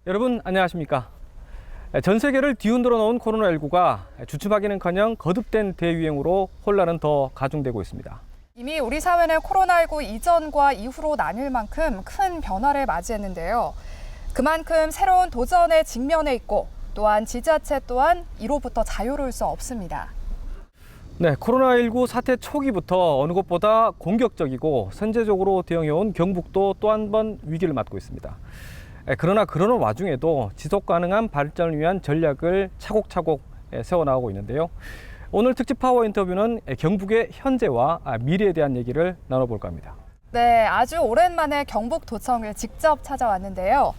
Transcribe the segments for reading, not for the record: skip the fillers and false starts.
여러분 안녕하십니까? 전 세계를 뒤흔들어 놓은 코로나19가 주춤하기는커녕 거듭된 대유행으로 혼란은 더 가중되고 있습니다. 이미 우리 사회는 코로나19 이전과 이후로 나뉠 만큼 큰 변화를 맞이했는데요. 그만큼 새로운 도전에 직면해 있고 또한 지자체 또한 이로부터 자유로울 수 없습니다. 네, 코로나19 사태 초기부터 어느 곳보다 공격적이고 선제적으로 대응해온 경북도 또 한 번 위기를 맞고 있습니다. 그러나 그러는 와중에도 지속 가능한 발전을 위한 전략을 차곡차곡 세워나가고 있는데요. 오늘 특집 파워 인터뷰는 경북의 현재와 미래에 대한 얘기를 나눠볼까 합니다. 네, 아주 오랜만에 경북도청을 직접 찾아왔는데요.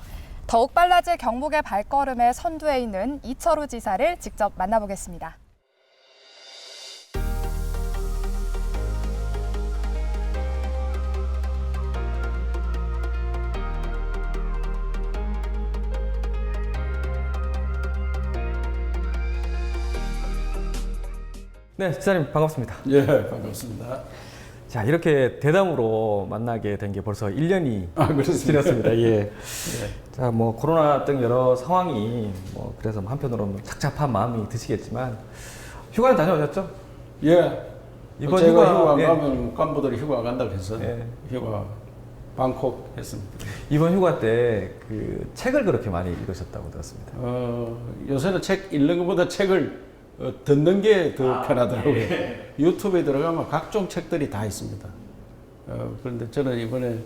더욱 빨라질 경북의 발걸음에 선두에 있는 이철우 지사를 직접 만나보겠습니다. 네, 지사님 반갑습니다. 예, 반갑습니다. 자, 이렇게 대담으로 만나게 된 게 벌써 1년이 그렇습니다. 지났습니다. 예. 예. 자, 뭐 코로나 등 여러 상황이 그래서 한편으로는 착잡한 마음이 드시겠지만 휴가는 다녀오셨죠? 예. 이번 제가 휴가 예. 가면 간부들이 휴가 간다고 해서 예. 휴가 방콕 했습니다. 이번 휴가 때 그 책을 그렇게 많이 읽으셨다고 들었습니다. 요새는 책 읽는 것보다 책을 듣는 게 더 편하더라고요. 예. 유튜브에 들어가면 각종 책들이 다 있습니다. 그런데 저는 이번에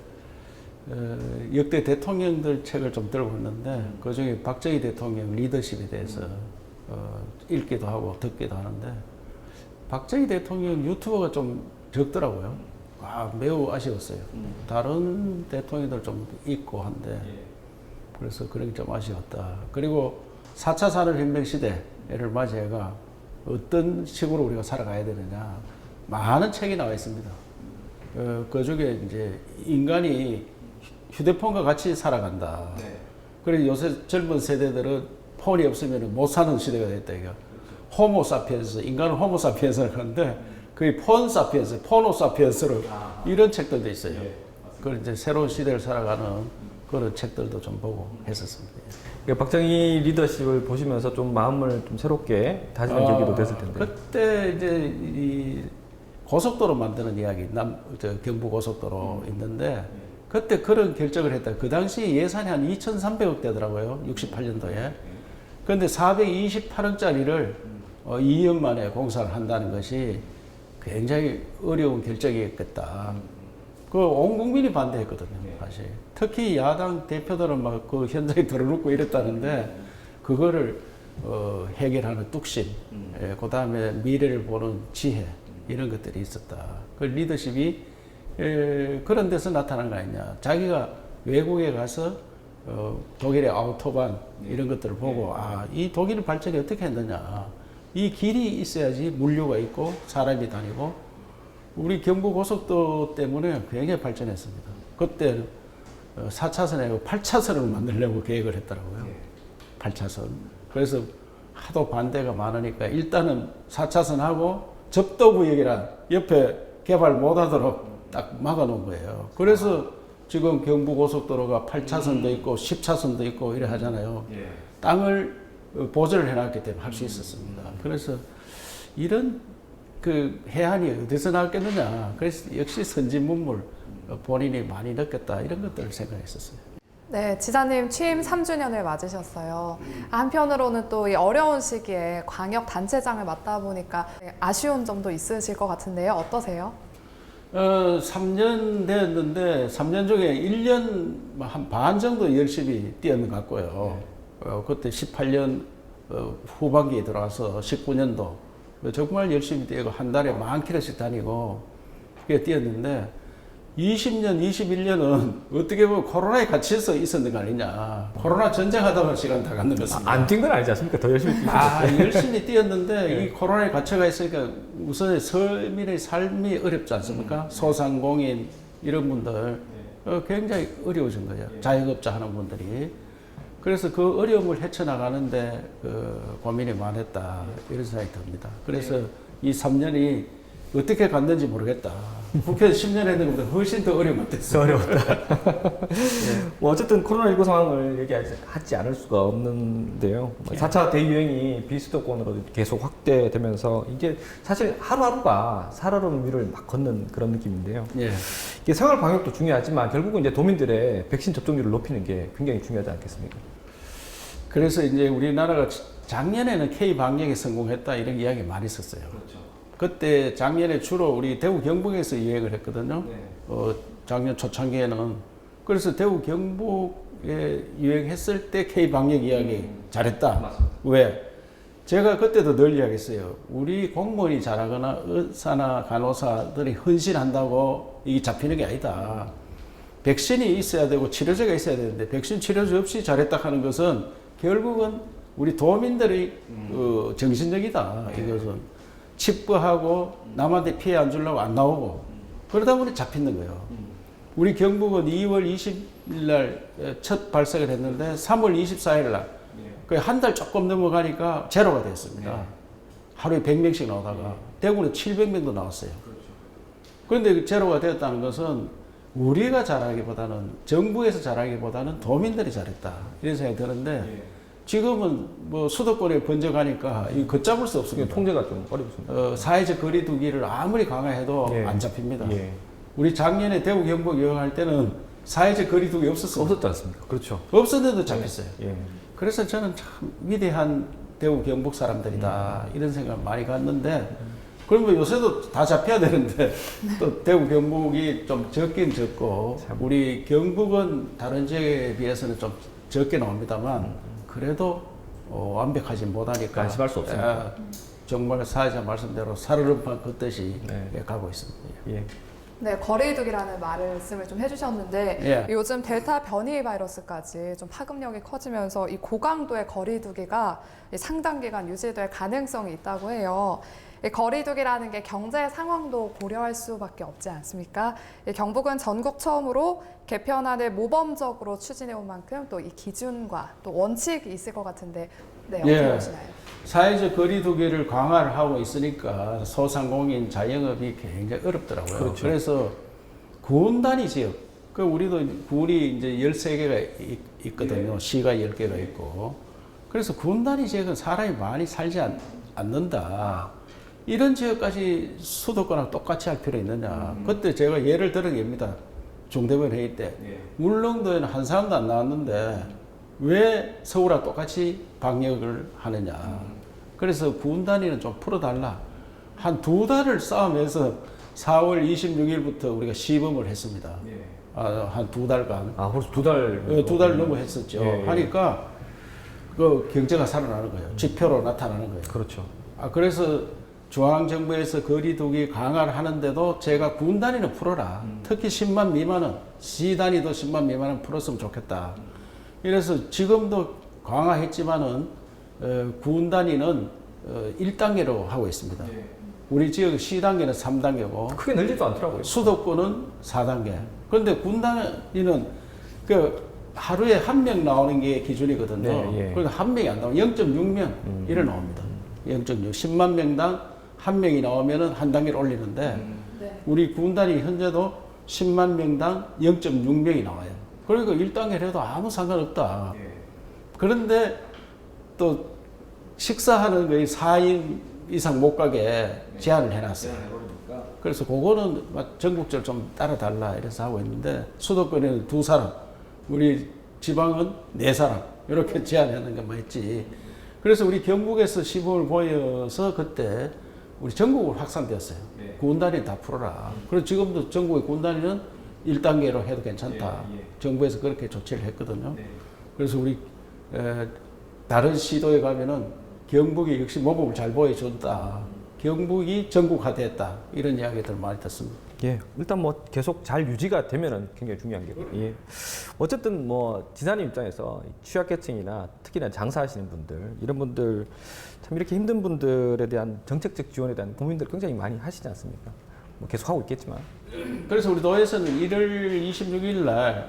역대 대통령들 책을 좀 들고 있는데 그중에 박정희 대통령 리더십에 대해서 읽기도 하고 듣기도 하는데 박정희 대통령 유튜버가 좀 적더라고요. 매우 아쉬웠어요. 다른 대통령들 좀 있고 한데 그래서 그런 게 좀 아쉬웠다. 그리고 4차 산업혁명 시대를 맞이해가 어떤 식으로 우리가 살아가야 되느냐 많은 책이 나와 있습니다. 그 중에 이제 인간이 휴대폰과 같이 살아간다. 그래서 요새 젊은 세대들은 폰이 없으면 못 사는 시대가 됐다 이거. 호모 사피엔스, 인간은 호모 사피엔스를 하는데 그게 폰 사피엔스, 포노 사피엔스로 이런 책들도 있어요. 그런 이제 새로운 시대를 살아가는 그런 책들도 좀 보고 했었습니다. 박정희 리더십을 보시면서 좀 마음을 좀 새롭게 다지는 계기도 됐을 텐데. 그때 이제 이 고속도로 만드는 이야기, 경부 고속도로 있는데 그때 그런 결정을 했다. 그 당시 예산이 한 2,300억 되더라고요. 68년도에. 그런데 428억짜리를 2년 만에 공사를 한다는 것이 굉장히 어려운 결정이었겠다. 그 온 국민이 반대했거든요, 사실. 특히 야당 대표들은 막 그 현장에 들어눕고 이랬다는데 그거를 해결하는 뚝심, 그 다음에 미래를 보는 지혜 이런 것들이 있었다. 그 리더십이 그런 데서 나타난 거 아니냐. 자기가 외국에 가서 독일의 아우토반 이런 것들을 보고 이 독일 발전이 어떻게 했느냐. 이 길이 있어야지 물류가 있고 사람이 다니고 우리 경부고속도로 때문에 굉장히 발전했습니다. 그때 4차선에 아니고 8차선으로 만들려고 계획을 했더라고요. 8차선. 그래서 하도 반대가 많으니까 일단은 4차선 하고 접도구역이란 옆에 개발 못하도록 딱 막아놓은 거예요. 그래서 지금 경부고속도로가 8차선도 있고 10차선도 있고 이래 하잖아요. 땅을 보전을 해놨기 때문에 할 수 있었습니다. 그래서 이런 그 해안이 어디서 나왔겠느냐. 그래서 역시 선진문물 본인이 많이 느꼈다. 이런 것들을 생각했었어요. 네, 지사님 취임 3주년을 맞으셨어요. 한편으로는 또 이 어려운 시기에 광역 단체장을 맡다 보니까 아쉬운 점도 있으실 것 같은데요. 어떠세요? 3년 되었는데 3년 중에 1년 한 반 정도 열심히 뛰었는 것 같고요. 그때 18년 후반기에 들어와서 19년도 정말 열심히 뛰고 한 달에 10,000km씩 다니고 그게 뛰었는데 20년, 21년은 어떻게 보면 코로나에 갇혀서 있었는 거 아니냐. 코로나 전쟁하다가 시간 다 갖는 것입니다. 안 뛴 건 아니지 않습니까? 더 열심히 뛰셨어요. 열심히 뛰었는데 이 코로나에 갇혀가 있으니까 우선 서민의 삶이 어렵지 않습니까? 소상공인 이런 분들 굉장히 어려워진 거예요. 자영업자 하는 분들이. 그래서 그 어려움을 헤쳐나가는데 고민이 많았다 이런 생각이 듭니다. 그래서 이 3년이 어떻게 갔는지 모르겠다. 국회에서 10년 했는 것보다 훨씬 더 어려웠댔어. 어려웠다. 뭐 어쨌든 코로나19 상황을 얘기하지 않을 수가 없는데요. 4차 대유행이 비수도권으로 계속 확대되면서 이게 사실 하루하루가 살얼음 위를 막 걷는 그런 느낌인데요. 예. 이게 생활 방역도 중요하지만 결국은 이제 도민들의 백신 접종률을 높이는 게 굉장히 중요하지 않겠습니까? 그래서 이제 우리나라가 작년에는 K 방역에 성공했다 이런 이야기 많이 있었어요. 그렇죠. 그때 작년에 주로 우리 대구 경북에서 유행을 했거든요. 네. 작년 초창기에는. 그래서 대구 경북에 유행했을 때 K 방역 이야기 잘했다. 맞습니다. 왜? 제가 그때도 늘 이야기했어요. 우리 공무원이 잘하거나 의사나 간호사들이 헌신한다고 이게 잡히는 게 아니다. 백신이 있어야 되고 치료제가 있어야 되는데 백신 치료제 없이 잘했다 하는 것은 결국은 우리 도민들의 정신적이다. 이것은. 칩거하고 남한테 피해 안 주려고 안 나오고 그러다 보니 잡히는 거예요. 우리 경북은 2월 20일 날 첫 발생을 했는데 3월 24일 날 거의 한 달 조금 넘어가니까 제로가 됐습니다. 하루에 100명씩 나오다가 대구는 700명도 나왔어요. 그런데 제로가 되었다는 것은 우리가 잘하기보다는 정부에서 잘하기보다는 도민들이 잘했다 이런 생각이 드는데 지금은 뭐 수도권에 번져가니까 이거 걷잡을 수 없습니다. 통제가 좀 어렵습니다. 사회적 거리두기를 아무리 강화해도 예. 안 잡힙니다. 예. 우리 작년에 대구 경북 여행할 때는 사회적 거리두기 없었습니다. 없었지 않습니까? 그렇죠. 없었는데도 잡혔어요. 예. 그래서 저는 참 위대한 대구 경북 사람들이다 이런 생각을 많이 갔는데 그러면 요새도 다 잡혀야 되는데 또 대구 경북이 좀 적긴 적고 우리 경북은 다른 지역에 비해서는 좀 적게 나옵니다만 그래도 완벽하지 못하니까 안심할 수 없습니다. 정말 사회자 말씀대로 살얼음판 걷듯이 네. 가고 있습니다. 예. 네, 거리두기라는 말씀을 좀 해주셨는데 예. 요즘 델타 변이 바이러스까지 좀 파급력이 커지면서 이 고강도의 거리두기가 상당 기간 유지될 가능성이 있다고 해요. 이 거리두기라는 게 경제 상황도 고려할 수밖에 없지 않습니까? 이 경북은 전국 처음으로 개편안을 모범적으로 추진해온 만큼 또 이 기준과 또 원칙이 있을 것 같은데 네, 어떻게 예. 보시나요? 사회적 거리두기를 강화를 하고 있으니까 소상공인 자영업이 굉장히 어렵더라고요. 그렇죠. 그래서 군 단위 지역, 그 우리도 군이 이제 13개가 있거든요. 시가 10개가 있고. 그래서 군 단위 지역은 사람이 많이 살지 않는다. 이런 지역까지 수도권하고 똑같이 할 필요 있느냐. 그때 제가 예를 들은 겁니다. 중대본 회의 때. 울릉도에는 한 사람도 안 나왔는데 왜 서울하고 똑같이 방역을 하느냐. 그래서 군 단위는 좀 풀어달라. 한 2달을 싸우면서 4월 26일부터 우리가 시범을 했습니다. 한 2달간. 아, 벌써 2달. 2달 넘어 했었죠. 하니까 그 경제가 살아나는 거예요. 지표로 나타나는 거예요. 그렇죠. 그래서 중앙정부에서 거리두기 강화를 하는데도 제가 군 단위는 풀어라. 특히 10만 미만은, 시 단위도 10만 미만은 풀었으면 좋겠다. 이래서 지금도 강화했지만은, 군 단위는 1단계로 하고 있습니다. 우리 지역 시 단계는 3단계고, 크게 늘지도 않더라고요. 수도권은 4단계. 그런데 군 단위는 그 하루에 1명 나오는 게 기준이거든요. 네, 예. 그러니까 1명이 안 나오면 0.6명 이래 나옵니다. 0.6, 10만 명당 1명이 나오면은 한 단계를 올리는데 네. 우리 군단이 현재도 10만 명당 0.6명이 나와요. 그러니까 1단계를 해도 아무 상관없다. 그런데 또 식사하는 거의 4인 이상 못 가게 제한을 해놨어요. 그래서 그거는 전국적으로 좀 따라달라 이래서 하고 있는데 수도권에는 2사람, 우리 지방은 4사람 이렇게 제한하는 것만 했지. 그래서 우리 경북에서 시범을 보여서 그때 우리 전국으로 확산되었어요. 군단위 다 풀어라. 그래서 지금도 전국의 군단위는 1단계로 해도 괜찮다. 정부에서 그렇게 조치를 했거든요. 그래서 우리 다른 시도에 가면은 경북이 역시 모범을 잘 보여준다. 경북이 전국화됐다. 이런 이야기들 많이 듣습니다. 예, 일단 뭐 계속 잘 유지가 되면은 굉장히 중요한 게. 예. 어쨌든 뭐 지사님 입장에서 취약계층이나 특히나 장사하시는 분들 이런 분들 참 이렇게 힘든 분들에 대한 정책적 지원에 대한 고민들 굉장히 많이 하시지 않습니까? 뭐 계속 하고 있겠지만. 그래서 우리 도에서는 1월 26일 날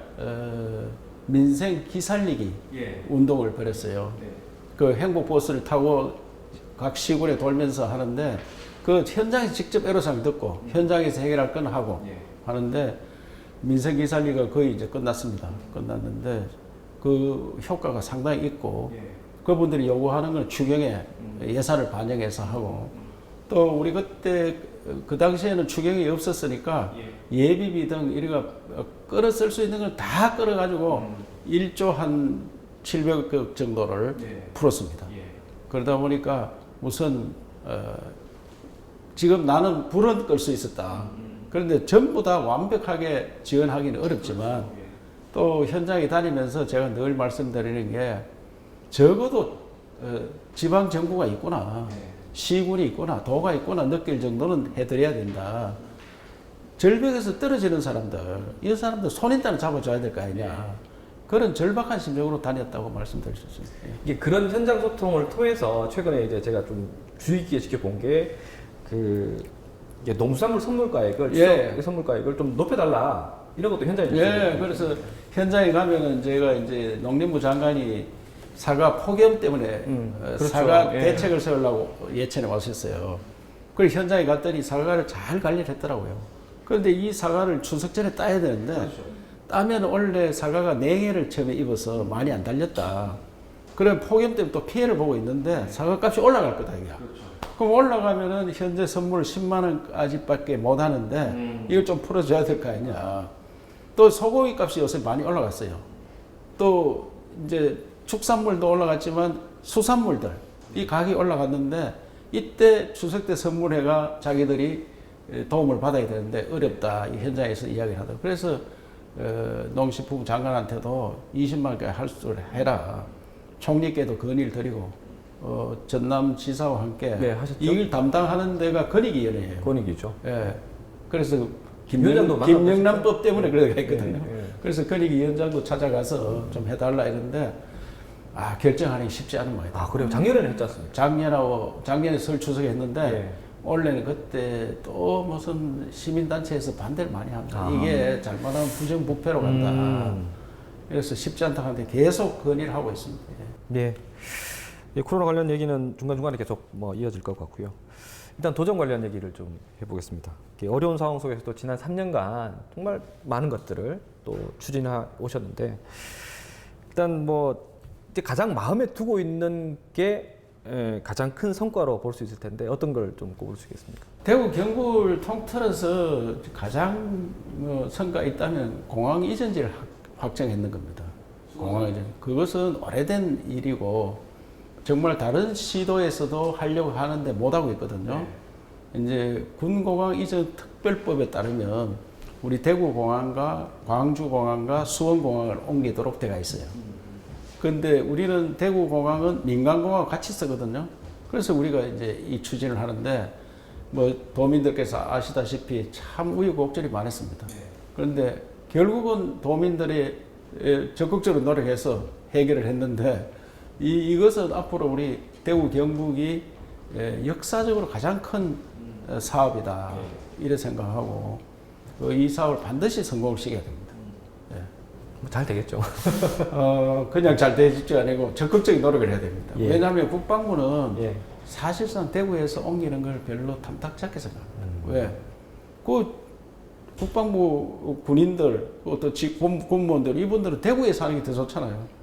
민생 기살리기 운동을 벌였어요. 그 행복버스를 타고 각 시골에 돌면서 하는데 그 현장에서 직접 애로사항 듣고 현장에서 해결할 건 하고 하는데 민생기살리가 거의 이제 끝났습니다. 끝났는데 그 효과가 상당히 있고 그분들이 요구하는 건 추경에 예산을 반영해서 하고 또 우리 그때 그 당시에는 추경이 없었으니까 예비비 등 이래가 끌어 쓸 수 있는 걸 다 끌어 가지고 1조 한 700억 정도를 풀었습니다. 그러다 보니까 우선 지금 나는 불은 끌 수 있었다. 그런데 전부 다 완벽하게 지원하기는 어렵지만 또 현장에 다니면서 제가 늘 말씀드리는 게 적어도 지방 정부가 있구나, 시군이 있구나, 도가 있구나 느낄 정도는 해드려야 된다. 절벽에서 떨어지는 사람들, 이 사람들 손인단을 잡아줘야 될 거 아니냐. 그런 절박한 심정으로 다녔다고 말씀드릴 수 있습니다. 이게 그런 현장 소통을 통해서 최근에 이제 제가 좀 주의 깊게 지켜본 게 농수산물 선물가액을 추석 선물가액을 좀 높여달라 이런 것도 현장에 그래서 현장에 가면은 제가 이제 농림부 장관이 사과 폭염 때문에 그렇죠. 사과 대책을 세우려고 예천에 왔었어요. 그래서 현장에 갔더니 사과를 잘 관리를 했더라고요. 그런데 이 사과를 추석 전에 따야 되는데 따면 원래 사과가 냉해를 처음에 입어서 많이 안 달렸다. 그럼 폭염 때문에 또 피해를 보고 있는데 사과 값이 올라갈 거다 이게. 그럼 올라가면은 현재 선물 10만 원까지밖에 못 하는데 이걸 좀 풀어줘야 될 거 아니냐. 또 소고기 값이 요새 많이 올라갔어요. 또 이제 축산물도 올라갔지만 수산물들 이 가격이 올라갔는데 이때 추석 때 선물회가 자기들이 도움을 받아야 되는데 어렵다 이 현장에서 이야기를 하더라고요. 그래서 농식품 장관한테도 20만 원까지 할 수 해라. 총리께도 건의를 드리고 전남지사와 함께 하셨죠? 이 일 담당하는 데가 건익위원회예요. 권익이죠. 그래서 위원장도 김영란법 때문에 그렇게 했거든요. 예. 그래서 건익위원장도 찾아가서 좀 해달라 이랬는데 결정하기 쉽지 않은 모양이다. 그래요? 작년에는 했지 않습니까? 작년에 설 추석에 했는데 원래는 그때 또 무슨 시민단체에서 반대를 많이 합니다. 이게 잘못하면 부정부패로 간다. 그래서 쉽지 않다 하는데 계속 건의를 하고 있습니다. 코로나 관련 얘기는 중간중간에 계속 이어질 것 같고요. 일단 도전 관련 얘기를 좀 해보겠습니다. 어려운 상황 속에서도 지난 3년간 정말 많은 것들을 또 추진해 오셨는데 일단 이제 가장 마음에 두고 있는 게 가장 큰 성과로 볼 수 있을 텐데 어떤 걸 좀 꼽으시겠습니까? 대구 경북을 통틀어서 가장 성과 있다면 공항 이전지를 확정했는 겁니다. 공항 이전. 그것은 오래된 일이고 정말 다른 시도에서도 하려고 하는데 못하고 있거든요. 이제 군공항 이전 특별법에 따르면 우리 대구공항과 광주공항과 수원공항을 옮기도록 되어 있어요. 그런데 우리는 대구공항은 민간공항 같이 쓰거든요. 그래서 우리가 이제 이 추진을 하는데 도민들께서 아시다시피 참 우여곡절이 많았습니다. 그런데 결국은 도민들이 적극적으로 노력해서 해결을 했는데 이것은 앞으로 우리 대구 경북이 역사적으로 가장 큰 사업이다 이래 생각하고 이 사업을 반드시 성공시켜야 됩니다. 잘 되겠죠. 그냥 잘 되지 아니고 적극적인 노력을 해야 됩니다. 왜냐하면 국방부는 사실상 대구에서 옮기는 걸 별로 탐탁지 않게 생각합니다. 왜? 국방부 군인들, 또 공무원들, 이분들은 대구에 사는 게 더 좋잖아요.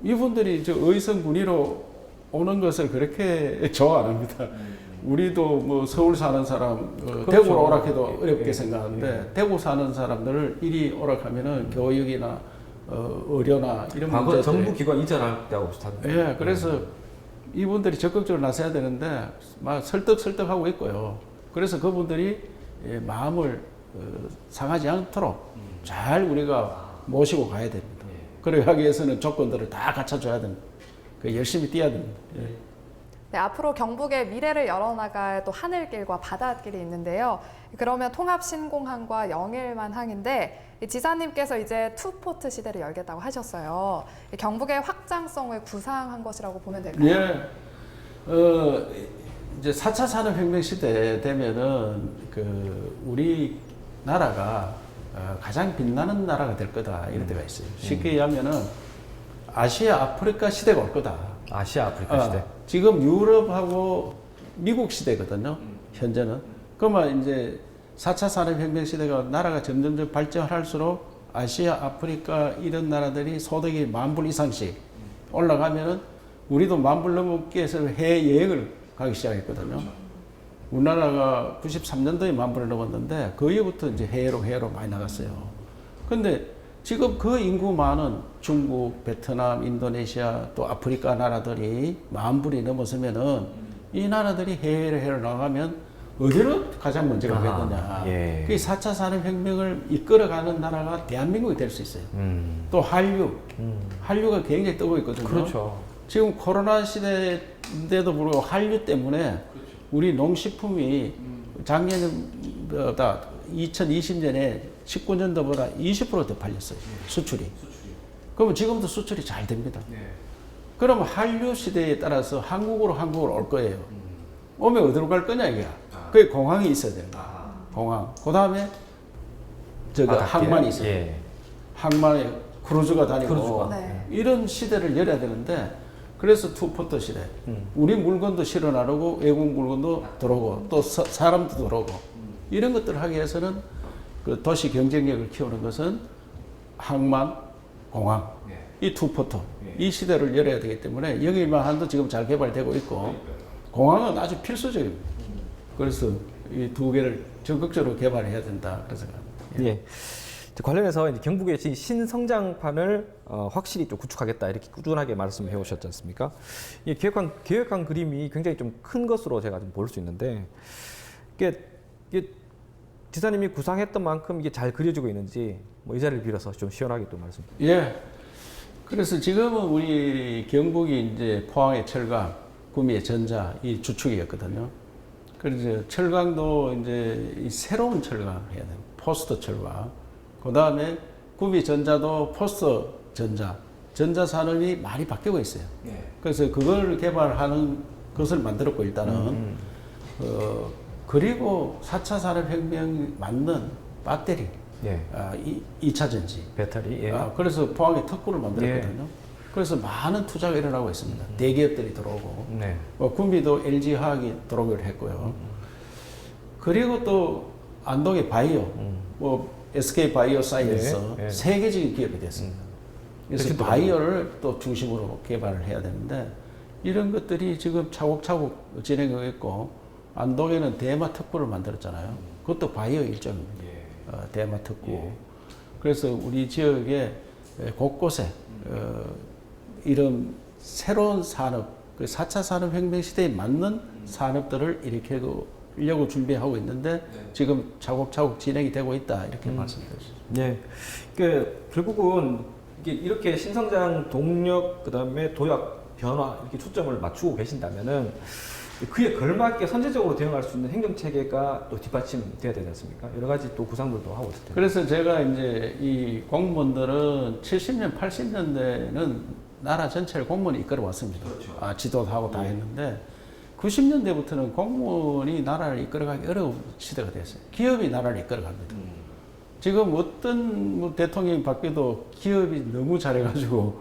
이분들이 의성 군위로 오는 것을 그렇게 좋아 안 합니다. 우리도 서울 사는 사람, 대구로 오락해도 어렵게 생각하는데 대구 사는 사람들을 이리 오락하면은 교육이나 의료나 이런 과거 문제들이 정부 기관 이전할 때하고 비슷한데. 그래서 이분들이 적극적으로 나서야 되는데 막 설득하고 있고요. 그래서 그분들이 마음을 상하지 않도록 잘 우리가 모시고 가야 됩니다. 그러기 위해서는 조건들을 다 갖춰줘야 됩니다. 열심히 뛰어야 됩니다. 앞으로 경북의 미래를 열어나갈 또 하늘길과 바닷길이 있는데요. 그러면 통합신공항과 영일만항인데 지사님께서 이제 투포트 시대를 열겠다고 하셨어요. 경북의 확장성을 구상한 것이라고 보면 될까요? 이제 4차 산업혁명 시대 되면은 우리 나라가 가장 빛나는 나라가 될 거다 이런 데가 있어요. 쉽게 얘기하면은 아시아 아프리카 시대가 올 거다. 아시아 아프리카 시대. 지금 유럽하고 미국 시대거든요. 현재는. 그러면 이제 4차 산업혁명 시대가 나라가 점점점 발전할수록 아시아, 아프리카 이런 나라들이 소득이 10,000불 이상씩 올라가면은 우리도 10,000불 넘게 해서 해외여행을 가기 시작했거든요. 우리나라가 93년도에 10,000불을 넘었는데 그 이후부터 이제 해외로 많이 나갔어요. 근데 지금 그 인구 많은 중국, 베트남, 인도네시아 또 아프리카 나라들이 10,000불이 넘어서면은 이 나라들이 해외로 나가면 어디로 가장 먼저 가겠느냐. 예. 그 4차 산업혁명을 이끌어가는 나라가 대한민국이 될 수 있어요. 또 한류가 굉장히 뜨고 있거든요. 그렇죠. 지금 코로나 시대인데도 불구하고 한류 때문에 우리 농식품이 작년보다 2020년에 19년도보다 20% 팔렸어요. 수출이. 그러면 지금도 수출이 잘 됩니다. 그러면 한류 시대에 따라서 한국으로 올 거예요. 오면 어디로 갈 거냐 이게. 그게 공항이 있어야 돼요. 공항. 그 다음에 항만이 있어요. 예. 항만에 크루즈가 다니고 크루즈가. 네. 이런 시대를 열어야 되는데 그래서 투포터 시대. 우리 물건도 실어 나르고 외국 물건도 들어오고 또 사람도 들어오고 이런 것들을 하기 위해서는 그 도시 경쟁력을 키우는 것은 항만, 공항 이 투포터 이 시대를 열어야 되기 때문에 영일만 한도 지금 잘 개발되고 있고 공항은 아주 필수적입니다. 그래서 이 두 개를 적극적으로 개발해야 된다. 그래서 예. 관련해서 이제 경북의 신성장판을 확실히 좀 구축하겠다 이렇게 꾸준하게 말씀해 오셨지 않습니까? 이 계획한 그림이 굉장히 좀 큰 것으로 제가 좀 볼 수 있는데 이게 지사님이 구상했던 만큼 이게 잘 그려지고 있는지 뭐 이 자리를 빌어서 좀 시원하게 또 말씀. 예. 그래서 지금은 우리 경북이 이제 포항의 철강, 구미의 전자 이 주축이었거든요. 그래서 철강도 이제 이 새로운 철강 해야 돼요. 포스트 철강. 그 다음에 구미 전자도 포스트 전자 산업이 많이 바뀌고 있어요. 그래서 그걸 개발하는 것을 만들었고 일단은 그리고 4차 산업혁명 맞는 배터리, 예. 2차 전지. 배터리. 예. 그래서 포항에 특구를 만들었거든요. 그래서 많은 투자가 일어나고 있습니다. 대기업들이 들어오고, 네. 구미도 LG화학이 들어오기로 했고요. 그리고 또 안동의 바이오, SK 바이오사이언스 네, 네. 세계적인 기업이 됐습니다. 그래서 바이오를 또 중심으로 개발을 해야 되는데 이런 것들이 지금 차곡차곡 진행하고 있고 안동에는 대마 특구를 만들었잖아요. 그것도 바이오 일종입니다. 대마 특구. 그래서 우리 지역에 곳곳에 이런 새로운 산업, 그 4차 산업혁명 시대에 맞는 산업들을 일으키려고 준비하고 있는데 지금 차곡차곡 진행이 되고 있다 이렇게 말씀드렸습니다. 네, 결국은 이렇게 신성장 동력 그다음에 도약 변화 이렇게 초점을 맞추고 계신다면은 그에 걸맞게 선제적으로 대응할 수 있는 행정 체계가 또 뒷받침돼야 되지 않습니까? 여러 가지 또 구상들도 하고 있을 텐데. 그래서 제가 이제 이 공무원들은 70년, 80년대는 나라 전체를 공무원이 이끌어 왔습니다. 지도도 하고 다 했는데 90년대부터는 공무원이 나라를 이끌어가기 어려운 시대가 됐어요. 기업이 나라를 이끌어갑니다. 지금 어떤 뭐 대통령이 바뀌어도 기업이 너무 잘해가지고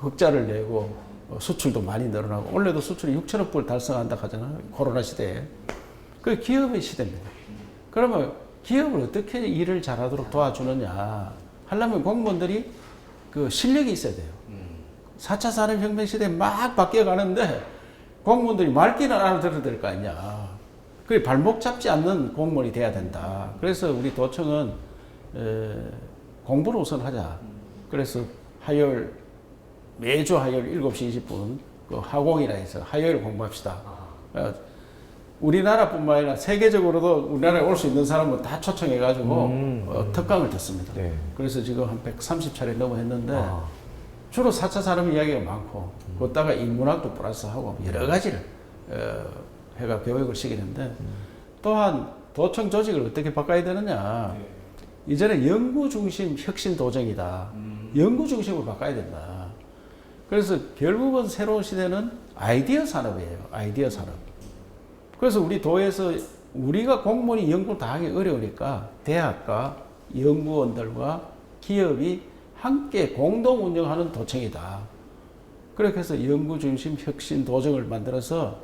흑자를 내고 수출도 많이 늘어나고 원래도 수출이 6천억 불 달성한다 하잖아요. 코로나 시대에. 그 기업의 시대입니다. 그러면 기업을 어떻게 일을 잘하도록 도와주느냐 하려면 공무원들이 그 실력이 있어야 돼요. 4차 산업혁명 시대에 막 바뀌어가는데 공무원들이 말귀는 알아들어야 될 거 아니냐. 그 발목 잡지 않는 공무원이 돼야 된다. 그래서 우리 도청은 공부를 우선 하자. 그래서 매주 화요일 7시 20분 그 하공이라 해서 화요일 공부합시다. 우리나라뿐만 아니라 세계적으로도 우리나라에 올 수 있는 사람은 다 초청해가지고 특강을 듣습니다. 네. 그래서 지금 한 130차례 넘어 했는데 주로 4차 산업 이야기가 많고 그것다가 인문학도 플러스하고 여러 가지를 해가 교육을 시키는데 또한 도청 조직을 어떻게 바꿔야 되느냐. 이제는 연구 중심 혁신 도정이다. 연구 중심으로 바꿔야 된다. 그래서 결국은 새로운 시대는 아이디어 산업이에요. 아이디어 산업. 그래서 우리 도에서 우리가 공무원이 연구를 다 하기 어려우니까 대학과 연구원들과 기업이 함께 공동 운영하는 도청이다. 그렇게 해서 연구 중심 혁신 도정을 만들어서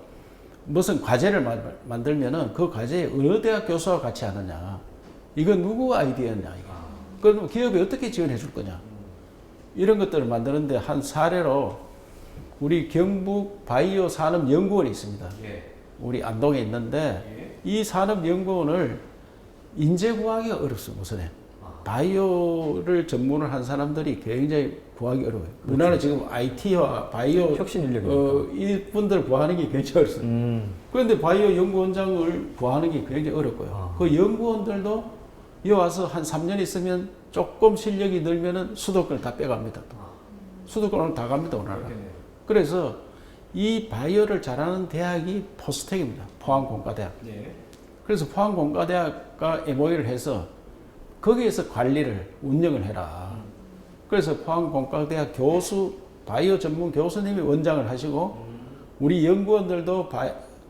무슨 과제를 만들면은 그 과제에 어느 대학 교수와 같이 하느냐. 이건 누구 아이디어냐, 이게. 그럼 기업이 어떻게 지원해 줄 거냐. 이런 것들을 만드는데 한 사례로 우리 경북 바이오 산업연구원이 있습니다. 우리 안동에 있는데 이 산업연구원을 인재 구하기가 어렵습니다, 우선에. 바이오를 전문을 한 사람들이 굉장히 구하기 어려워요. 우리나라 지금 IT와 바이오 혁신 인력이니까. 이분들 구하는 게 굉장히 어렵습니다. 그런데 바이오 연구원장을 구하는 게 굉장히 어렵고요. 그 연구원들도 여기 와서 한 3년 있으면 조금 실력이 늘면은 수도권을 다 빼갑니다. 수도권을 다 갑니다, 우리나라. 그래서 이 바이오를 잘하는 대학이 포스텍입니다. 포항공과대학. 그래서 포항공과대학과 MOU를 해서 거기에서 관리를 운영을 해라. 그래서 포항공과대학 교수 바이오 전문 교수님이 원장을 하시고 우리 연구원들도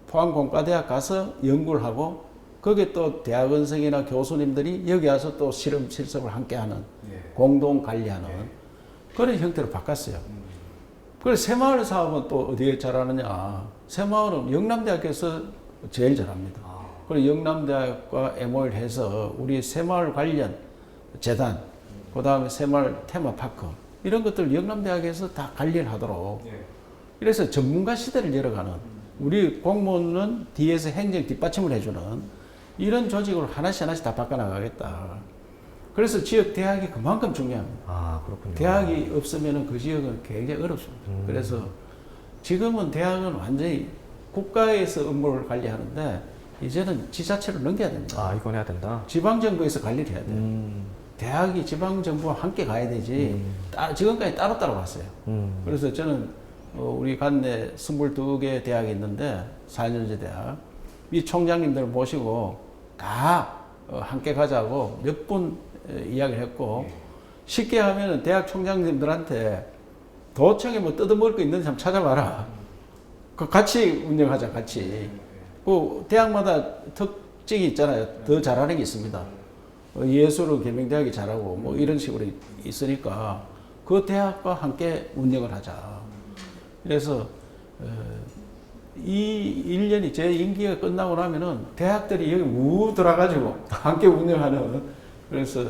포항공과대학 가서 연구를 하고 거기에 또 대학원생이나 교수님들이 여기 와서 또 실험 실습을 함께하는 공동 관리하는 그런 형태로 바꿨어요. 그래서 새마을 사업은 또 어디에 잘하느냐? 새마을은 영남대학에서 제일 잘합니다. 그리고 영남대학과 MOU를 해서 우리 새마을 관련 재단, 그 다음에 새마을 테마파크 이런 것들 영남대학에서 다 관리를 하도록. 그래서 전문가 시대를 열어가는 우리 공무원은 뒤에서 행정 뒷받침을 해주는 이런 조직으로 하나씩 다 바꿔나가겠다. 그래서 지역 대학이 그만큼 중요합니다. 아, 그렇군요. 대학이 없으면 그 지역은 굉장히 어렵습니다. 그래서 지금은 대학은 완전히 국가에서 업무를 관리하는데 이제는 지자체로 넘겨야 됩니다. 아, 이건 해야 된다. 지방정부에서 관리를 해야 돼요. 대학이 지방정부와 함께 가야 되지 지금까지 따로따로 갔어요. 그래서 저는 우리 관내 22개 대학이 있는데 4년제 대학 이 총장님들 모시고 다 함께 가자고 몇 분 이야기를 했고 쉽게 하면 대학 총장님들한테 도청에 뭐 뜯어먹을 거 있는지 한번 찾아봐라. 그 같이 운영하자, 같이. 그 대학마다 특징이 있잖아요. 더 잘하는 게 있습니다. 예술은 계명대학이 잘하고 뭐 이런 식으로 있으니까 그 대학과 함께 운영을 하자. 그래서 이 1년이 제 임기가 끝나고 나면은 대학들이 여기 우 들어가지고 함께 운영하는 그래서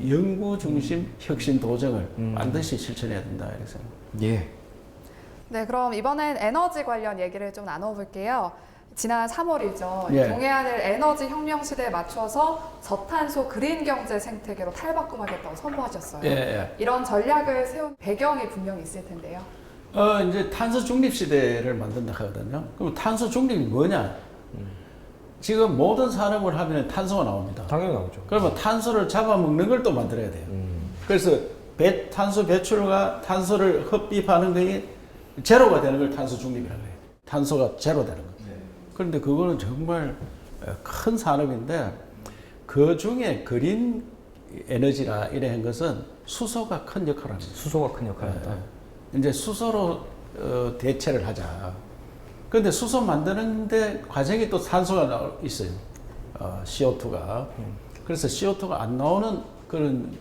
연구 중심 혁신 도정을 반드시 실천해야 된다 이렇게 생각합니다. 예. 네, 그럼 이번엔 에너지 관련 얘기를 좀 나눠볼게요. 지난 3월이죠. 예. 동해안을 에너지 혁명 시대에 맞춰서 저탄소 그린 경제 생태계로 탈바꿈하겠다고 선포하셨어요. 예. 이런 전략을 세운 배경이 분명히 있을 텐데요. 이제 탄소 중립 시대를 만든다 하거든요. 그럼 탄소 중립이 뭐냐? 지금 모든 산업을 하면 탄소가 나옵니다. 당연히 나오죠. 그러면 탄소를 잡아먹는 걸 또 만들어야 돼요. 그래서 탄소 배출과 탄소를 흡입하는 것이 제로가 되는 걸 탄소 중립이라고 해요. 탄소가 제로 되는 거. 그런데 그거는 정말 큰 산업인데 그 중에 그린 에너지라 이런 것은 수소가 큰 역할을 합니다. 수소가 큰 역할을 한다. 이제 수소로 대체를 하자. 그런데 수소 만드는데 과정이 또 탄소가 있어요. CO2가. 그래서 CO2가 안 나오는 그런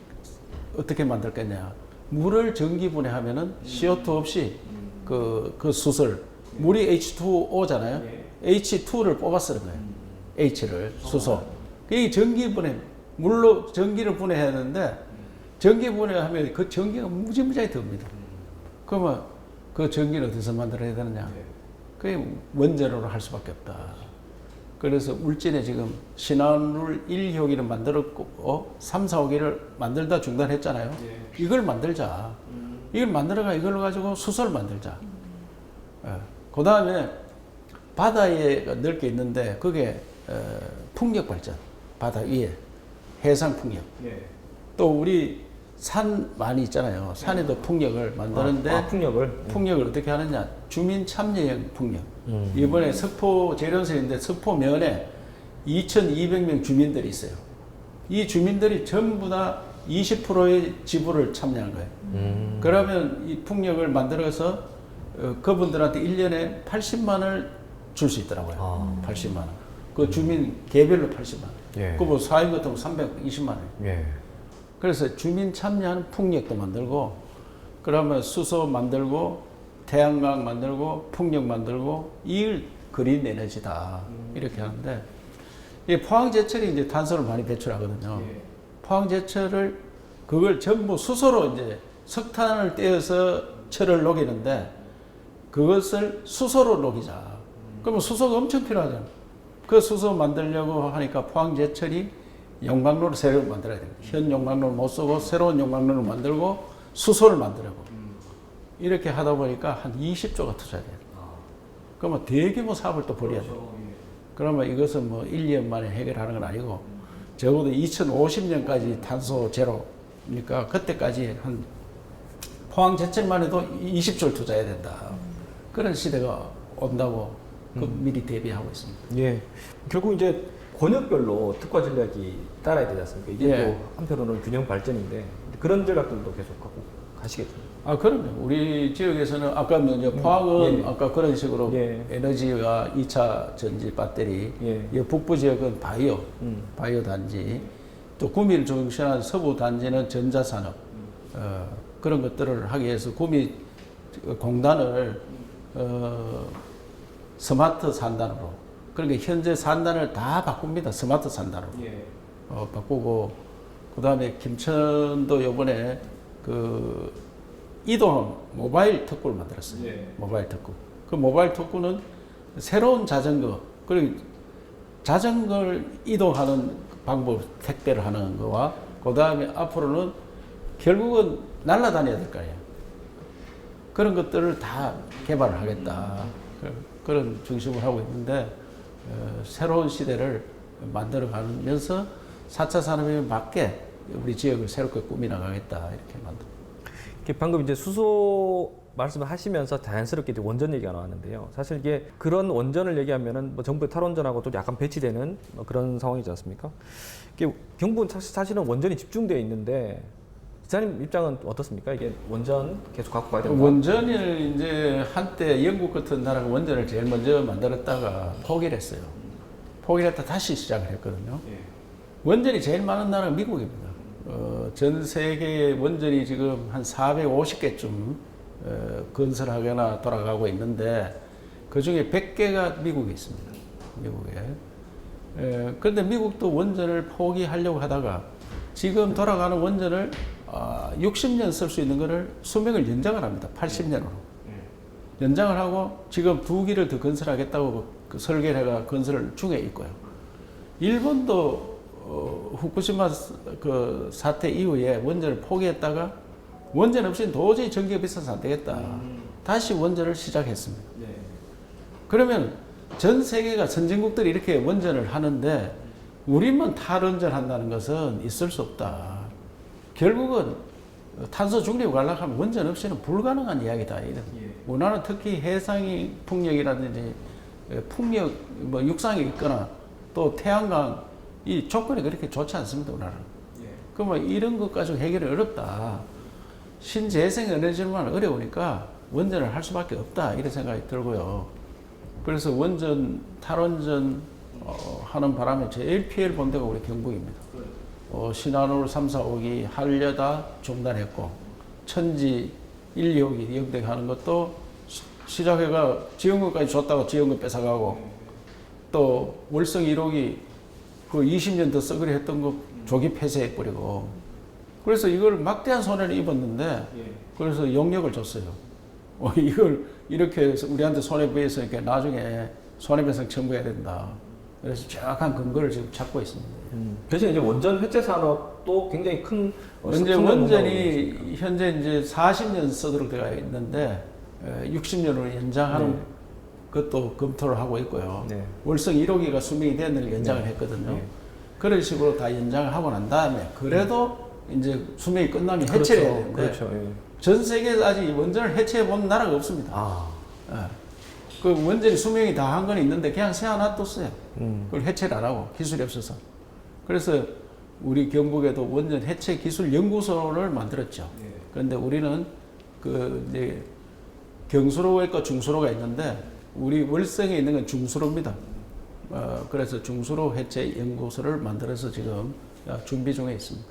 어떻게 만들 거냐. 물을 전기 분해하면은 CO2 없이 그 수소를 물이 H2O잖아요. H2를 뽑아 쓰는 거예요. H를 수소. 이 전기 분해 물로 전기를 분해해야 하는데 전기 분해하면 그 전기가 무지무지하게 듭니다. 그러면 그 전기를 어디서 만들어야 되느냐? 그게 원자로를 할 수밖에 없다. 그래서 울진에 지금 신한울 1호기를 만들었고 3, 4호기를 만들다 중단했잖아요. 이걸 만들자. 이걸 만들어가 이걸 가지고 수소를 만들자. 그 다음에 바다에 넓게 있는데 그게 풍력 발전. 바다 위에 해상 풍력. 또 우리 산 많이 있잖아요. 산에도 풍력을 만드는데 풍력을 어떻게 하느냐? 주민 참여형 풍력. 이번에 석포 재련소인데 석포면에 2,200명 주민들이 있어요. 이 주민들이 전부 다 20%의 지분을 참여한 거예요. 그러면 이 풍력을 만들어서 그분들한테 1년에 80만 원을 줄 수 있더라고요. 80만 원. 그 주민 개별로 80만 원. 예. 그뭐 4인 같으면 320만 원. 예. 그래서 주민 참여하는 풍력도 만들고, 그러면 수소 만들고, 태양광 만들고, 풍력 만들고, 이걸 그린 에너지다 이렇게 하는데 이 포항제철이 이제 탄소를 많이 배출하거든요. 포항제철을 그걸 전부 수소로 이제 석탄을 떼어서 철을 녹이는데 그것을 수소로 녹이자. 그러면 수소가 엄청 필요하잖아요. 그 수소 만들려고 하니까 포항제철이 용광로를 새로 만들어야 됩니다. 현 용광로를 못 쓰고 새로운 용광로를 만들고 수소를 만들고 이렇게 하다 보니까 한 20조가 투자돼야 돼요. 그러면 대규모 사업을 또 벌여야 돼요. 그러면 이것은 뭐 1, 2년 만에 해결하는 건 아니고 적어도 2050년까지 탄소 제로니까 그때까지 한 포항제철만 해도 20조를 투자해야 된다. 그런 시대가 온다고 미리 대비하고 있습니다. 예. 결국 이제 권역별로 특화 전략이 따라야 되지 않습니까? 이게 예. 또 한편으로는 균형 발전인데 그런 전략들도 계속 하고 가시겠죠. 아, 그럼요. 우리 지역에서는 아까 이제 포항은 예. 아까 그런 식으로 예. 에너지와 2차 전지 배터리, 예. 이 북부 지역은 바이오 단지, 또 구미를 중심한 서부 단지는 전자산업, 그런 것들을 하기 위해서 구미 공단을 스마트 산단으로, 그러니까 현재 산단을 다 바꿉니다. 스마트 산단으로. 예. 바꾸고, 그 다음에 김천도 요번에 그 이동 모바일 특구를 만들었어요. 예. 모바일 특구. 그 모바일 특구는 새로운 자전거, 그리고 자전거를 이동하는 방법, 택배를 하는 거와, 그 다음에 앞으로는 결국은 날아다녀야 될 거 아니에요. 그런 것들을 다 개발을 하겠다. 그런 중심을 하고 있는데, 새로운 시대를 만들어 가면서 4차 산업에 맞게 우리 지역을 새롭게 꾸미 나가겠다. 이렇게 만듭니다. 방금 이제 수소 말씀을 하시면서 자연스럽게 이제 원전 얘기가 나왔는데요. 사실 이게 그런 원전을 얘기하면은 뭐 정부의 탈원전하고 또 약간 배치되는 뭐 그런 상황이지 않습니까? 이게 경북은 사실은 원전이 집중되어 있는데 기자님 입장은 어떻습니까? 이게 원전 계속 갖고 가야 된다. 원전을 이제 한때 영국 같은 나라가 원전을 제일 먼저 만들었다가 포기를 했어요. 포기를 했다 다시 시작을 했거든요. 원전이 제일 많은 나라가 미국입니다. 전 세계 원전이 지금 한 450개쯤 건설하거나 돌아가고 있는데 그 중에 100개가 미국에 있습니다. 미국에. 그런데 미국도 원전을 포기하려고 하다가 지금 돌아가는 원전을 60년 쓸 수 있는 거를 수명을 연장을 합니다. 80년으로. 연장을 하고 지금 2기를 더 건설하겠다고 그 설계가 건설 중에 있고요. 일본도 후쿠시마 그 사태 이후에 원전을 포기했다가 원전 없이는 도저히 전기가 비싸서 안 되겠다. 다시 원전을 시작했습니다. 그러면 전 세계가 선진국들이 이렇게 원전을 하는데 우리만 탈원전 한다는 것은 있을 수 없다. 결국은 탄소 중립을 가려고 하면 원전 없이는 불가능한 이야기다. 우리나라는 특히 해상이 풍력이라든지 풍력, 뭐 육상이 있거나 또 태양광 이 조건이 그렇게 좋지 않습니다. 우리나라는. 그러면 이런 것 가지고 해결이 어렵다. 신재생 에너지만 어려우니까 원전을 할 수밖에 없다. 이런 생각이 들고요. 그래서 원전, 탈원전 하는 바람에 제일 피해를 본 데가 우리 경북입니다. 신한울 3, 4, 5기 하려다 중단했고 천지 1, 2호기 영택하는 것도 시작해가 지원금까지 줬다가 지원금 뺏어가고 또 월성 1호기 그 20년 더 썩으려 했던 거 조기 폐쇄해버리고 그래서 이걸 막대한 손해를 입었는데 그래서 용역을 줬어요. 이걸 이렇게 해서 우리한테 손해배상이니까 나중에 손해배상 청구해야 된다. 그래서 정확한 근거를 지금 찾고 있습니다. 대신 이제 원전 회체 산업도 굉장히 큰 현재 원전이 현재 이제 40년 쓰도록 되어 있는데 60년으로 연장하는 것도 검토를 하고 있고요. 월성 1호기가 수명이 되는 연장을 했거든요. 그런 식으로 다 연장을 하고 난 다음에 그래도 이제 수명이 끝나면 해체를 해야 되는데 그렇죠. 전 세계에서 아직 원전을 해체해 본 나라가 없습니다. 그 원전이 수명이 다 한 건 있는데 그냥 세워놔뒀어요. 그걸 해체를 안 하고 기술이 없어서. 그래서 우리 경북에도 원전 해체 기술 연구소를 만들었죠. 그런데 우리는 그 이제 경수로가 있고 중수로가 있는데 우리 월성에 있는 건 중수로입니다. 그래서 중수로 해체 연구소를 만들어서 지금 준비 중에 있습니다.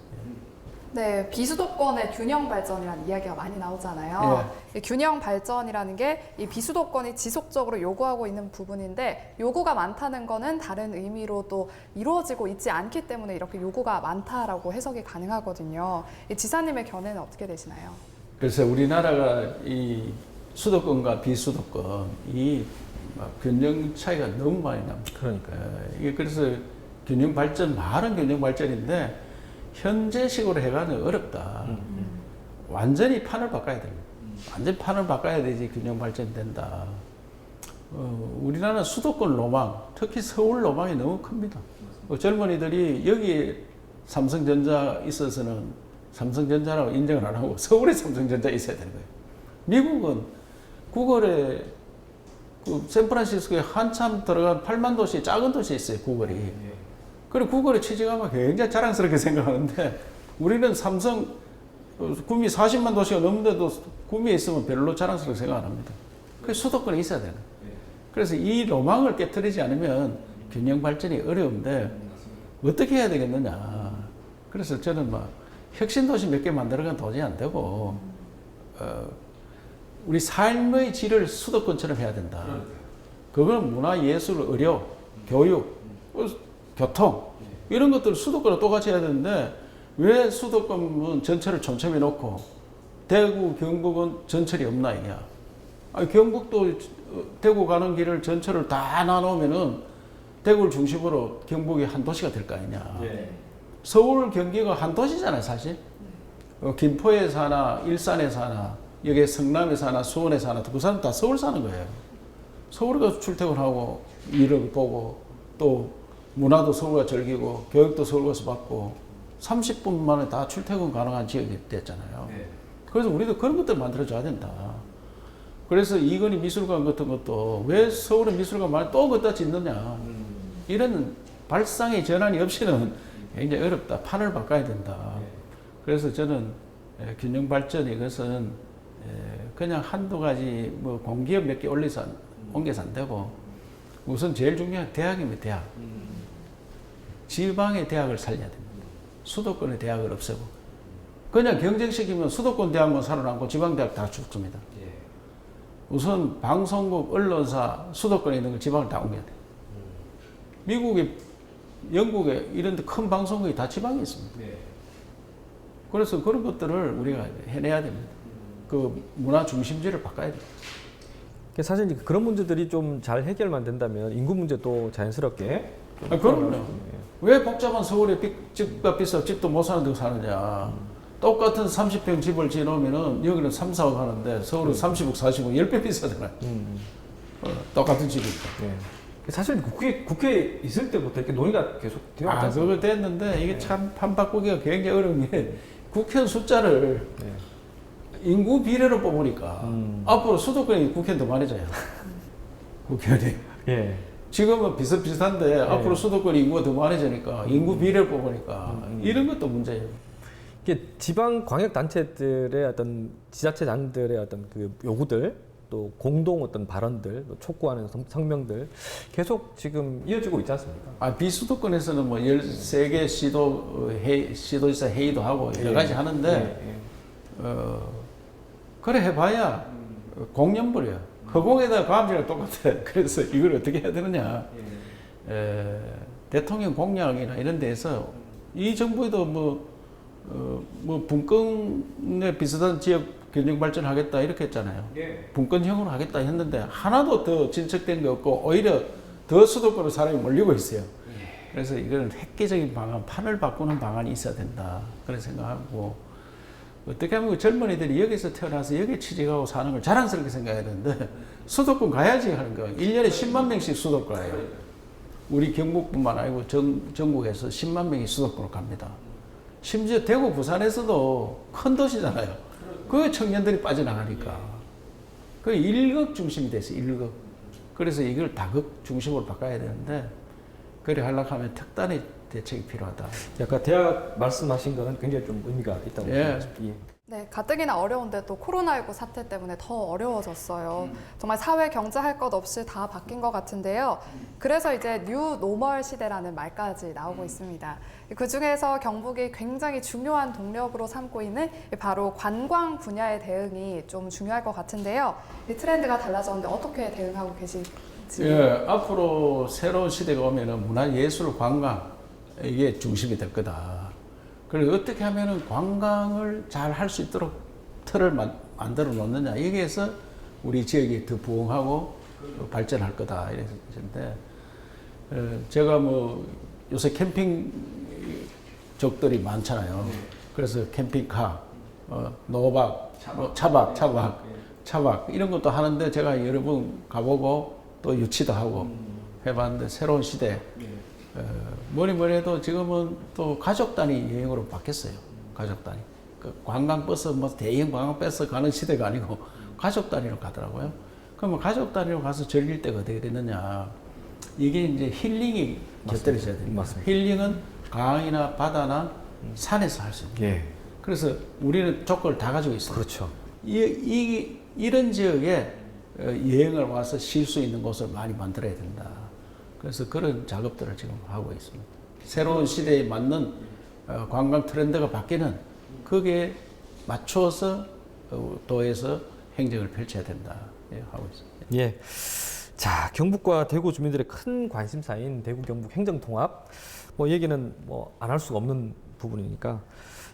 네, 비수도권의 균형 발전이라는 이야기가 많이 나오잖아요. 이 균형 발전이라는 게 이 비수도권이 지속적으로 요구하고 있는 부분인데 요구가 많다는 거는 다른 의미로 또 이루어지고 있지 않기 때문에 이렇게 요구가 많다라고 해석이 가능하거든요. 이 지사님의 견해는 어떻게 되시나요? 그래서 우리나라가 이 수도권과 비수도권 이 균형 차이가 너무 많이 납니다. 그러니까요. 이게 그래서 균형 발전, 말은 균형 발전인데 현재식으로 해가는 어렵다. 완전히 판을 바꿔야 됩니다. 완전히 판을 바꿔야 되지 균형 발전이 된다. 우리나라는 수도권 로망, 특히 서울 로망이 너무 큽니다. 젊은이들이 여기 삼성전자 있어서는 삼성전자라고 인정을 안 하고 서울에 삼성전자 있어야 되는 거예요. 미국은 구글에 그 샌프란시스코에 한참 들어간 8만 도시 작은 도시에 있어요, 구글이. 그리고 구글에 취직하면 굉장히 자랑스럽게 생각하는데 우리는 삼성 구미 40만 도시가 넘는데도 구미에 있으면 별로 자랑스럽게 생각 안 합니다. 그래서 수도권에 있어야 되는. 그래서 이 로망을 깨트리지 않으면 균형 발전이 어려운데 어떻게 해야 되겠느냐. 그래서 저는 막 혁신 도시 몇 개 만들어가면 도저히 안 되고 우리 삶의 질을 수도권처럼 해야 된다. 그건 문화, 예술, 의료, 교육, 교통 이런 것들을 수도권과 똑같이 해야 되는데 왜 수도권은 전철을 촘촘히 놓고 대구, 경북은 전철이 없나 이냐. 아니, 경북도 대구 가는 길을 전철을 다 나누면은 대구를 중심으로 경북이 한 도시가 될 거 아니냐. 네. 서울, 경기가 한 도시잖아요, 사실. 김포에 사나, 일산에 사나, 여기 성남에 사나, 수원에 사나, 그 사람 다 서울 사는 거예요. 서울에 가서 출퇴근하고 일을 보고 또 문화도 서울 가서 즐기고 교육도 서울 가서 받고 30분 만에 다 출퇴근 가능한 지역이 됐잖아요. 네. 그래서 우리도 그런 것들 만들어줘야 된다. 그래서 이건희 미술관 같은 것도 왜 서울에 미술관 많이 또 걷다 짓느냐. 이런 발상의 전환이 없이는 굉장히 어렵다. 판을 바꿔야 된다. 그래서 저는 균형 발전 이것은 그냥 한두 가지 뭐 공기업 몇 개 올려서 옮겨서 안 되고 우선 제일 중요한 대학이면 대학. 지방의 대학을 살려야 됩니다. 수도권의 대학을 없애고 그냥 경쟁시키면 수도권 대학만 살아남고 지방 대학 다 죽습니다. 우선 방송국, 언론사 수도권에 있는 걸 지방을 다 옮겨야 돼요. 미국에, 영국에 이런 데 큰 방송국이 다 지방에 있습니다. 그래서 그런 것들을 우리가 해내야 됩니다. 그 문화 중심지를 바꿔야 돼요. 사실 이제 그런 문제들이 좀 잘 해결만 된다면 인구 문제도 자연스럽게. 그럼요. 왜 복잡한 서울에 집값 비싸 집도 못 사는 데 사느냐. 똑같은 30평 집을 지어놓으면은 여기는 3, 4억 하는데 서울은 30억, 40억, 10배 비싸잖아요. 똑같은 집이니까. 사실 국회에 있을 때부터 이렇게 논의가 계속 되어 왔죠. 그거 됐는데 이게 참 판 바꾸기가 굉장히 어려운 게 국회의원 숫자를 인구 비례로 뽑으니까 앞으로 수도권이 국회의원 더 많아져요. 국회의원이. 지금은 비슷비슷한데 앞으로 수도권 인구가 더 많아지니까 인구 비례를 뽑으니까 이런 것도 문제예요. 이게 지방 광역 단체들의 어떤 지자체장들의 어떤 그 요구들 또 공동 어떤 발언들 또 촉구하는 성명들 계속 지금 이어지고 있지 않습니까? 비수도권에서는 뭐 13개 시도지사 회의도 하고 여러 가지 하는데 그래 해봐야 공연불이야. 허공에다 과음이랑 똑같아. 그래서 이걸 어떻게 해야 되느냐. 대통령 공약이나 이런 데에서 이 정부에도 뭐 분권에 비슷한 지역 균형 발전하겠다 이렇게 했잖아요. 분권형으로 하겠다 했는데 하나도 더 진척된 게 없고 오히려 더 수도권으로 사람이 몰리고 있어요. 그래서 이거는 획기적인 방안, 판을 바꾸는 방안이 있어야 된다. 그런 생각하고 어떻게 하면 젊은이들이 여기서 태어나서 여기 취직하고 사는 걸 자랑스럽게 생각해야 되는데 수도권 가야지 하는 거. 1년에 10만 명씩 수도권 가요. 우리 경북뿐만 아니고 전국에서 10만 명이 수도권으로 갑니다. 심지어 대구, 부산에서도 큰 도시잖아요. 그 청년들이 빠져나가니까. 그 일극 중심이 됐어요, 일극. 그래서 이걸 다극 중심으로 바꿔야 되는데, 그래 하려고 하면 특단의 대책이 필요하다. 아까 대학 말씀하신 거는 굉장히 좀 의미가 있다고 생각합니다. 네, 가뜩이나 어려운데 또 코로나19 사태 때문에 더 어려워졌어요. 정말 사회 경제 할 것 없이 다 바뀐 것 같은데요. 그래서 이제 뉴 노멀 시대라는 말까지 나오고 있습니다. 그 중에서 경북이 굉장히 중요한 동력으로 삼고 있는 바로 관광 분야의 대응이 좀 중요할 것 같은데요. 이 트렌드가 달라졌는데 어떻게 대응하고 계신지? 예, 앞으로 새로운 시대가 오면은 문화, 예술, 관광 이게 중심이 될 거다. 그리고 어떻게 하면은 관광을 잘 할 수 있도록 틀을 만들어 놓느냐. 여기에서 우리 지역이 더 부흥하고 발전할 거다. 이랬는데, 제가 뭐 요새 캠핑족들이 많잖아요. 그래서 캠핑카, 노박, 차박 이런 것도 하는데 제가 여러 번 가보고 또 유치도 하고 해봤는데 새로운 시대. 뭐니 해도 지금은 또 가족 단위 여행으로 바뀌었어요. 가족 단위. 그 관광버스, 뭐 대형 관광버스 가는 시대가 아니고 가족 단위로 가더라고요. 그러면 가족 단위로 가서 즐길 때가 어떻게 되느냐. 이게 이제 힐링이 곁들여져야 됩니다. 맞습니다. 힐링은 강이나 바다나 산에서 할 수 있는. 예. 그래서 우리는 조건을 다 가지고 있어요. 그렇죠. 이런 지역에 여행을 와서 쉴 수 있는 곳을 많이 만들어야 된다. 그래서 그런 작업들을 지금 하고 있습니다. 새로운 시대에 맞는 관광 트렌드가 바뀌는 거기에 맞춰서 도에서 행정을 펼쳐야 된다. 하고 있습니다. 예. 자, 경북과 대구 주민들의 큰 관심사인 대구 경북 행정통합. 뭐 얘기는 뭐 안 할 수가 없는 부분이니까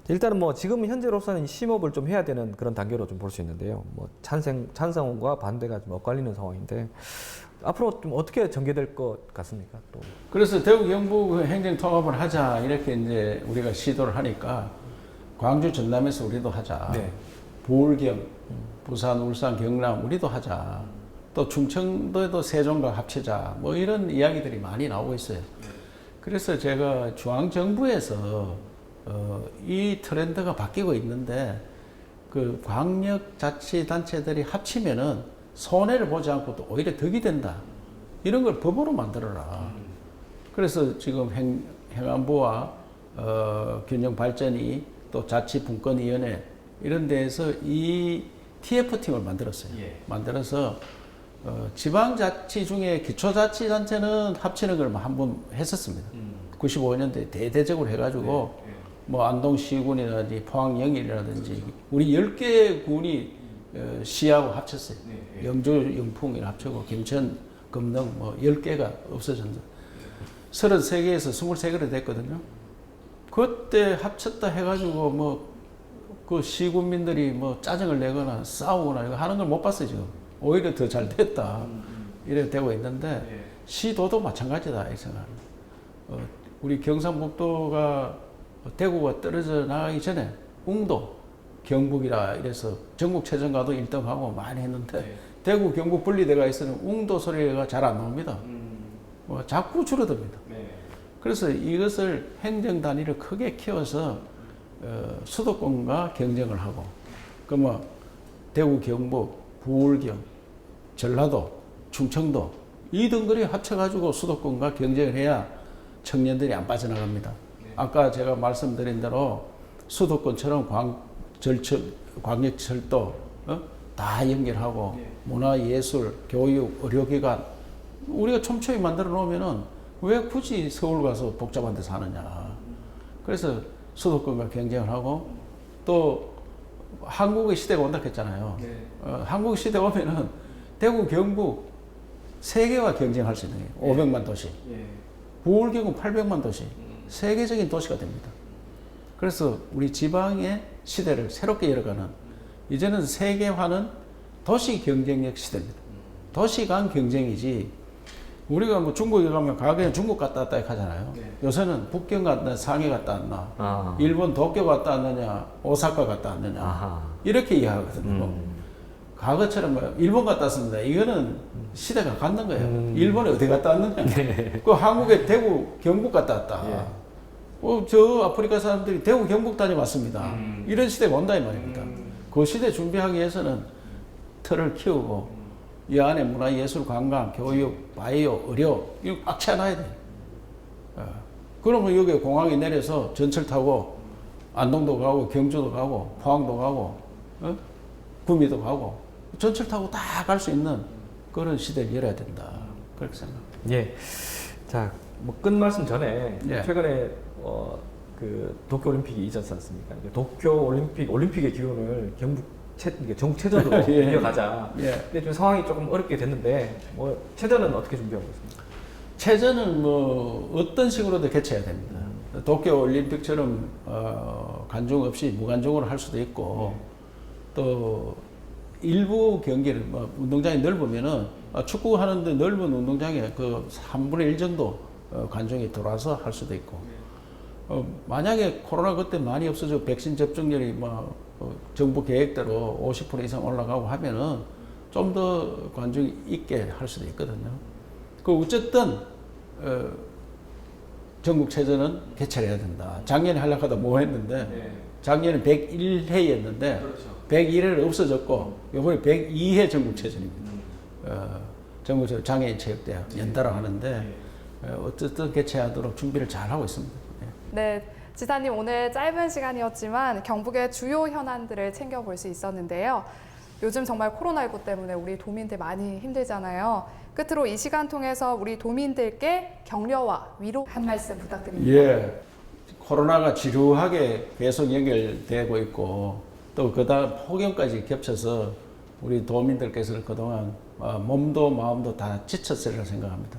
일단은 뭐 지금 현재로서는 심업을 좀 해야 되는 그런 단계로 좀 볼 수 있는데요. 뭐 찬성과 반대가 좀 엇갈리는 상황인데 앞으로 좀 어떻게 전개될 것 같습니까? 또 그래서 대구 경북 행정 통합을 하자 이렇게 이제 우리가 시도를 하니까 광주 전남에서 우리도 하자. 네. 부울경, 부산, 울산, 경남 우리도 하자. 또 충청도에도 세종과 합치자. 뭐 이런 이야기들이 많이 나오고 있어요. 그래서 제가 중앙정부에서 이 트렌드가 바뀌고 있는데 그 광역자치단체들이 합치면은 손해를 보지 않고 또 오히려 덕이 된다. 이런 걸 법으로 만들어라. 그래서 지금 행안부와 균형발전위 또 자치분권위원회 이런 데에서 이 TF팀을 만들었어요. 만들어서 지방자치 중에 기초자치단체는 합치는 걸 한 번 했었습니다. 95년도에 대대적으로 해가지고 뭐 안동시군이라든지 포항영일이라든지 우리 10개 군이 시하고 합쳤어요. 영주, 영풍이랑 합치고 김천, 금능 뭐 10개가 없어졌는데 33개에서 23개로 됐거든요. 그때 합쳤다 해가지고 뭐 그 시군민들이 뭐 짜증을 내거나 싸우거나 이거 하는 걸 못 봤어요, 지금. 오히려 더 잘 됐다. 이래 되고 있는데 시도도 마찬가지다, 이 생각합니다. 우리 경상북도가 대구가 떨어져 나가기 전에 웅도, 경북이라 이래서 전국체전가도 1등하고 많이 했는데 대구, 경북 분리돼가 있으면 웅도 소리가 잘 안 나옵니다. 뭐 자꾸 줄어듭니다. 그래서 이것을 행정 단위를 크게 키워서 수도권과 경쟁을 하고, 그러면 대구, 경북, 부울경, 전라도, 충청도 이 등거리 합쳐가지고 수도권과 경쟁을 해야 청년들이 안 빠져나갑니다. 아까 제가 말씀드린 대로 수도권처럼 광역철도 다 연결하고 문화, 예술, 교육, 의료기관 우리가 촘촘히 만들어 놓으면은 왜 굳이 서울 가서 복잡한 데 사느냐. 그래서 수도권과 경쟁을 하고 또 한국의 시대가 온다 했잖아요. 한국 시대 오면은 대구, 경북 3개와 경쟁할 수 있는 거예요. 500만 도시. 부울경은 800만 도시. 세계적인 도시가 됩니다. 그래서 우리 지방의 시대를 새롭게 열어가는 이제는 세계화는 도시 경쟁력 시대입니다. 도시 간 경쟁이지 우리가 뭐 중국에 가면 과거에는 중국 갔다 왔다 하잖아요. 요새는 북경 갔다 왔나 상해 갔다 왔나 일본 도쿄 갔다 왔느냐 오사카 갔다 왔느냐 이렇게 이해하거든요. 과거처럼 뭐 일본 갔다 왔습니다. 이거는 시대가 갔는 거예요. 일본에 어디 갔다 왔느냐. 그 한국에 대구 경북 갔다 왔다. 저 아프리카 사람들이 대구 경북 다녀왔습니다. 이런 시대가 온다 이 말입니다. 그 시대 준비하기 위해서는 틀을 키우고 이 안에 문화, 예술, 관광, 교육, 바이오, 의료 이거 꽉 채워놔야 돼요. 그러면 여기 공항에 내려서 전철 타고 안동도 가고 경주도 가고 포항도 가고 구미도 가고 전철 타고 다 갈 수 있는 그런 시대를 열어야 된다. 그렇게 생각합니다. 예. 자, 뭐 끝 말씀 전에 예. 최근에 그 도쿄 올림픽이 있었지 않습니까? 도쿄 올림픽의 기운을 전국 체전으로 예. 이어가자. 예. 근데 지금 상황이 조금 어렵게 됐는데 뭐 체전은 어떻게 준비하고 있습니까? 체전은 뭐 어떤 식으로도 개최해야 됩니다. 도쿄 올림픽처럼 관중 없이 무관중으로 할 수도 있고 또 일부 경기를 뭐 운동장이 넓으면은 축구 하는데 넓은 운동장에 그 3분의 1 정도 관중이 들어와서 할 수도 있고 만약에 코로나 그때 많이 없어져 백신 접종률이 뭐 정부 계획대로 50% 이상 올라가고 하면은 좀 더 관중이 있게 할 수도 있거든요. 그 어쨌든 전국체전은 개최를 해야 된다. 작년에 하려고 하다 뭐 했는데 작년에 101회였는데 그렇죠. 101회는 없어졌고 이번에 102회 전국체전입니다. 전국체전 장애인 체육대학 연달아 하는데 어쨌든 개최하도록 준비를 잘 하고 있습니다. 네, 지사님 오늘 짧은 시간이었지만 경북의 주요 현안들을 챙겨볼 수 있었는데요. 요즘 정말 코로나19 때문에 우리 도민들 많이 힘들잖아요. 끝으로 이 시간 통해서 우리 도민들께 격려와 위로 한 말씀 부탁드립니다. 예, 코로나가 지루하게 계속 연결되고 있고 또 그다음 폭염까지 겹쳐서 우리 도민들께서는 그동안 몸도 마음도 다 지쳤으리라 생각합니다.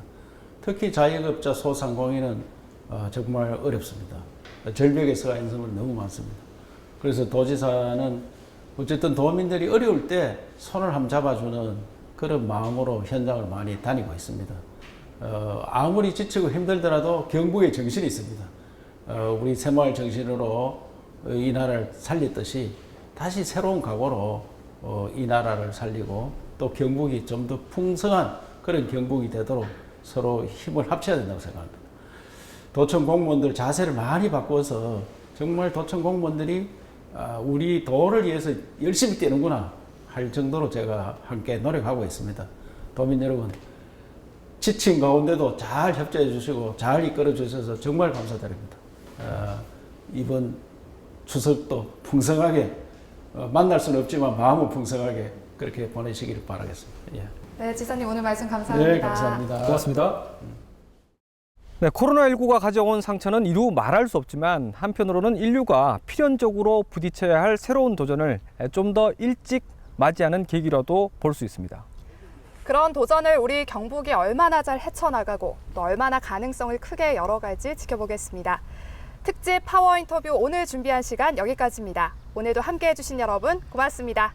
특히 자영업자 소상공인은 정말 어렵습니다. 절벽에 서 있는 사람은 너무 많습니다. 그래서 도지사는 어쨌든 도민들이 어려울 때 손을 한번 잡아주는 그런 마음으로 현장을 많이 다니고 있습니다. 아무리 지치고 힘들더라도 경북의 정신이 있습니다. 우리 새마을 정신으로 이 나라를 살렸듯이 다시 새로운 각오로 이 나라를 살리고 또 경북이 좀 더 풍성한 그런 경북이 되도록 서로 힘을 합쳐야 된다고 생각합니다. 도청 공무원들 자세를 많이 바꿔서 정말 도청 공무원들이 우리 도를 위해서 열심히 뛰는구나 할 정도로 제가 함께 노력하고 있습니다. 도민 여러분, 지친 가운데도 잘 협조해 주시고 잘 이끌어 주셔서 정말 감사드립니다. 이번 추석도 풍성하게 만날 수는 없지만 마음은 풍성하게 그렇게 보내시기를 바라겠습니다. 예. 네, 지사님 오늘 말씀 감사합니다. 네, 감사합니다. 고맙습니다. 네, 코로나19가 가져온 상처는 이루 말할 수 없지만 한편으로는 인류가 필연적으로 부딪혀야 할 새로운 도전을 좀 더 일찍 맞이하는 계기라도 볼 수 있습니다. 그런 도전을 우리 경북이 얼마나 잘 헤쳐나가고 또 얼마나 가능성을 크게 열어갈지 지켜보겠습니다. 특집 파워 인터뷰 오늘 준비한 시간 여기까지입니다. 오늘도 함께해 주신 여러분 고맙습니다.